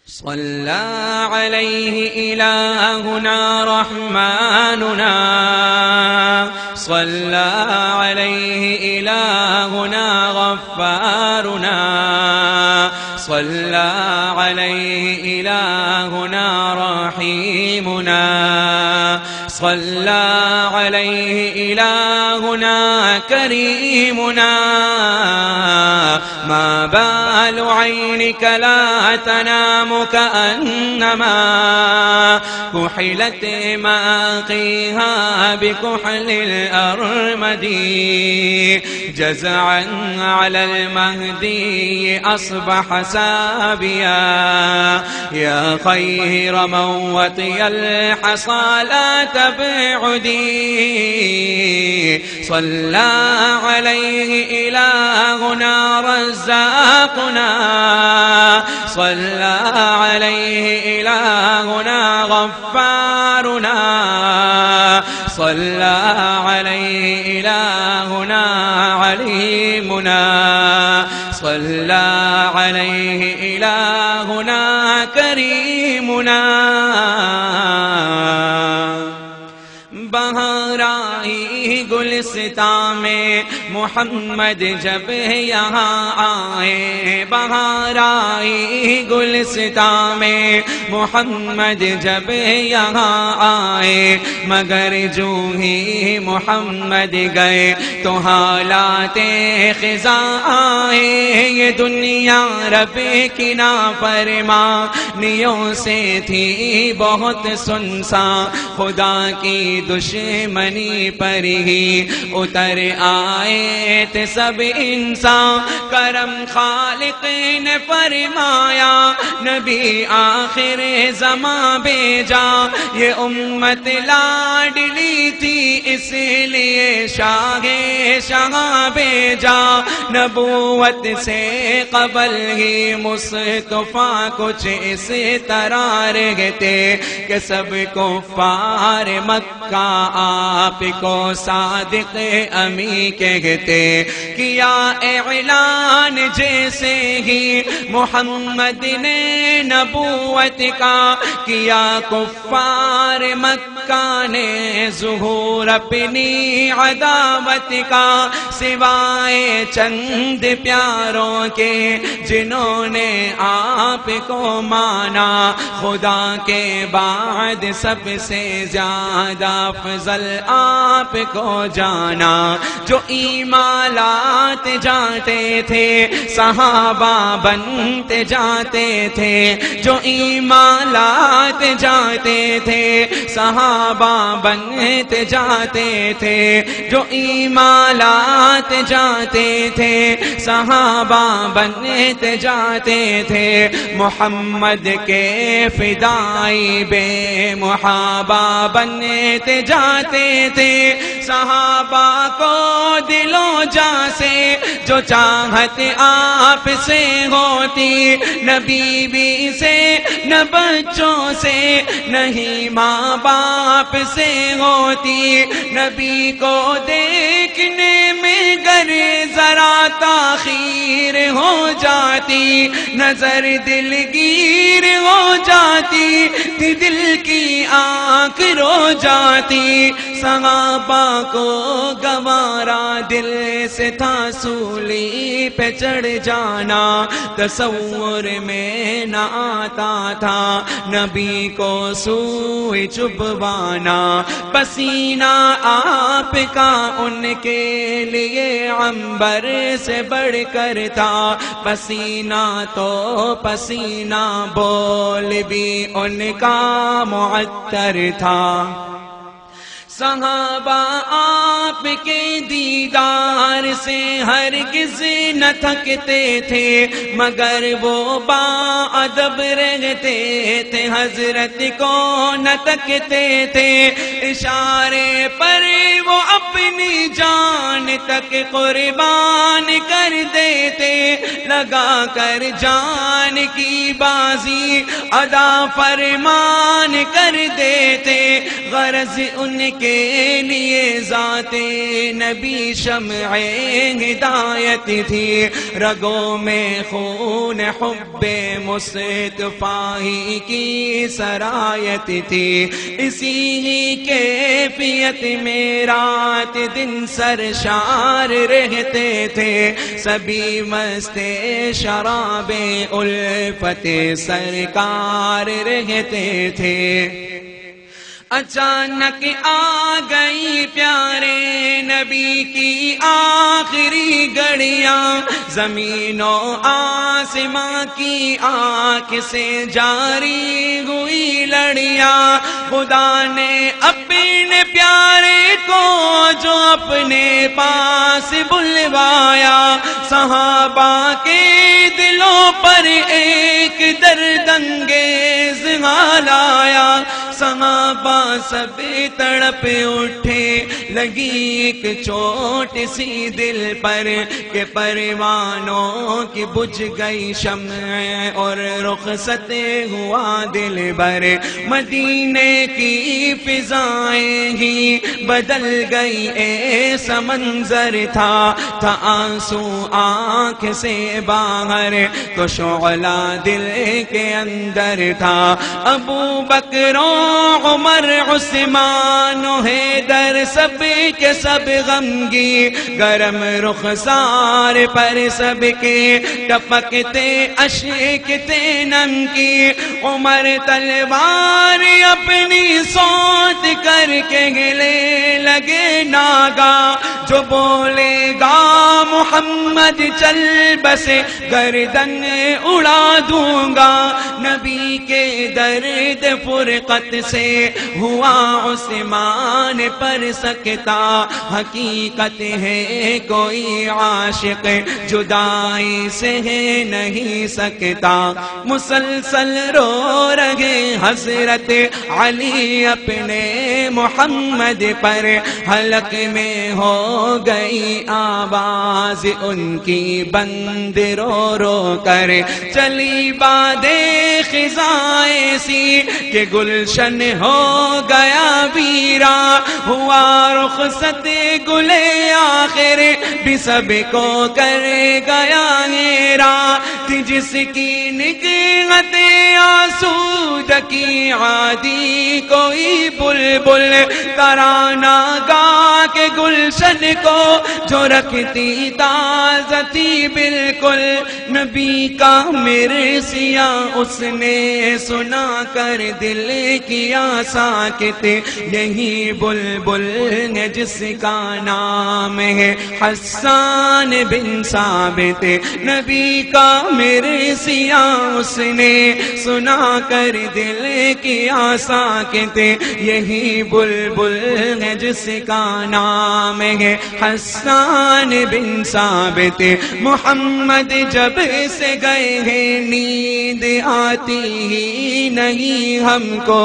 صلى عليه إلهنا رحماننا صلى عليه إلهنا غفارنا صلى عليه إلهنا رحيمنا صلى عليه إلهنا كريمنا ما بال عينك لا تنام كأنما كحلت ماقيها بكحل الأرمد جزعا على المهدي أصبح سابيا يا خير من وطي الحصى لا تبعدي صلى عليه إلهنا رزاقنا صلى عليه إلهنا غفارنا صلى عليه إلهنا عليمنا صلى عليه إلهنا كريمنا بہار آئی گلستان میں محمد جب یہاں آئے بہار آئی گلستان میں محمد جب یہاں آئے مگر جو ہی محمد گئے تو حالات خزاں آئے یہ دنیا رب کی نافرمانیوں سے تھی بہت سنسان خدا کی دشمنی پر ہی اتر آئے تھے سب انسان کرم خالق نے فرمایا نبی آخر زمان بھیجا یہ امت لاڈلی تھی اس لیے شاہ بھیجا نبوت سے قبل ہی مصطفیٰ کچھ اس طرح رہتے کہ سب کفار مکہ آپ کو صادق امی کہتے کیا اعلان جیسے ہی محمد نے نبوت کا کیا کفار مکہ نے ظہور اپنی عداوت کا سوائے چند پیاروں کے جنہوں نے آپ کو مانا خدا کے بعد سب سے زیادہ افضل آپ کو جانا جو ایمان لاتے جاتے تھے صحابہ بنتے جاتے تھے جو ایمان لاتے جاتے تھے صحابہ بنتے جاتے تھے جو ایمان لاتے جاتے تھے صحابہ بنتے جاتے تھے محمد کے فدائی بے محابہ بنتے جاتے تھے صحابہ کو دلوں جاں سے جو چاہت آپ سے ہوتی نہ بیوی سے نہ بچوں سے نہیں ماں باپ سے ہوتی نبی کو دیکھنے میں گر ذرا تاخیر ہو جاتی نظر دلگیر ہو جاتی دل کی آنکھ رو جاتی صحابہ کو گوارا دل سے تھا سولی پہ چڑھ جانا تصور میں نہ آتا تھا نبی کو سوئی چبوانا پسینہ آپ کا ان کے لیے عنبر سے بڑھ کر تھا پسینہ تو پسینہ بول بھی ان کا معطر تھا صحابہ آپ کے دیدار سے ہرگز نہ تھکتے تھے مگر وہ باادب رہتے تھے حضرت کو نہ تکتے تھے اشارے پر وہ اپنی جان تک قربان کر دیتے لگا کر جان کی بازی ادا فرمان کر دیتے غرض ان کے لیے ذات نبی شمع ہدایت تھی، رگوں میں خون حب مصطفی کی سرایت تھی، اسی ہی کیفیت میں رات دن سرشار رہتے تھے، سبھی مست شراب الفت سرکار رہتے تھے۔ اچانک آ گئی پیارے نبی کی آخری گھڑیاں، زمین و آسماں کی آنکھ سے جاری ہوئی لڑیاں، خدا نے اپنے پیارے کو جو اپنے پاس بلوایا، صحابہ کے دلوں پر ایک درد انگیز حال آیا، صحابہ سب تڑپ اٹھے، لگی ایک چوٹ سی دل پر کہ پروانوں کی بجھ گئی شمع اور رخصت ہوا دل بر، مدینے کی فضائیں ہی بدل گئی، ایسا منظر تھا آنسو آنکھ سے باہر تو شعلہ دل کے اندر تھا، ابو بکر عمر عثمان و حیدر سب کے سب غمگی، گرم رخسار پر سب کے ٹپکتے اشک تھے نم کی، عمر تلوار اپنی سوت کر کے گلے لگے ناگا، جو بولے گا محمد چل بسے گردن اڑا دوں گا، نبی کے درد فرقت سے ہوا عثمان پر سکتا، حقیقت ہے کوئی عاشق جدائی سے نہیں سکتا، مسلسل رو رہے حضرت علی اپنے محمد پر، حلق میں ہو گئی آواز ان کی بند رو رو کر، چلی بادیں خزائیں سی کہ گلشن ہو گیا ویرا، ہوا رخصت گلے آخر بھی سب کو کر گیا نیرا، تھی جس کی نگہت آسودگی عادی کوئی بلبل، ترانہ گا کے گلشن کو جو رکھتی تازہ تھی بالکل، نبی کا مرثیہ اس نے سنا کر دل کیا ساکت، یہی بلبل ہے جس کا نام ہے حسان بن ثابت، نبی کا مرثیہ اس نے سنا کر دل کیا ساکت، یہی بلبل ہے جس کا نام ہے حسان بن ثابت، محمد جب سے گئے ہیں نیند آتی ہی نہیں ہم کو،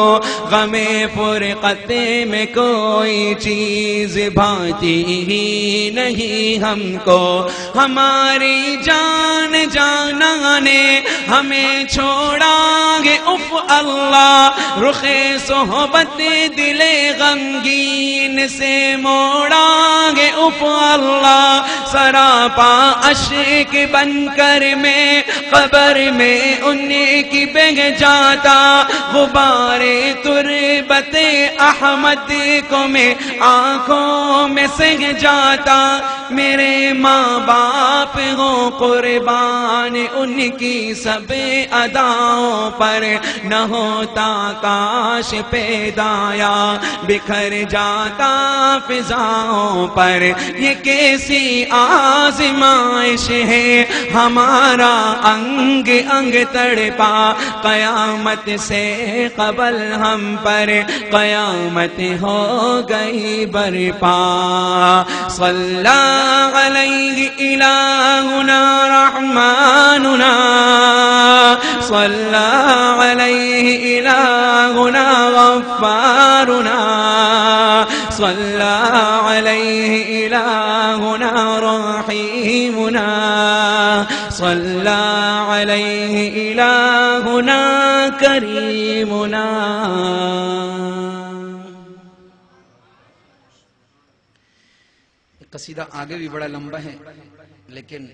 غم فرقت میں کوئی چیز بھاتی ہی نہیں ہم کو، ہماری جان جانا نے ہمیں چھوڑا گے اف اللہ، رخ صحبت دل غمگین سے موڑا گے اف اللہ، سراپا اشک بن کر میں قبر میں ان کی بہہ جاتا، غبار تربت احمد کو میں آنکھوں میں سہ جاتا، میرے ماں باپ ہو قربان ان کی سب اداؤں پر، نہ ہوتا کاش پیدایا بکھر جاتا فضاؤں پر، یہ کیسی آزمائش ہے ہمارا انگ انگ تڑپا، قیامت سے قبل ہم پر قیامت ہو گئی برپا، صلی علیہ الہنا رحماننا، صلی علیہ الہنا غفارنا، صلی علیہ الہنا رحیمنا، صلی علیہ الہنا کریمنا۔ قصیدہ آگے بھی بڑا لمبا ہے لیکن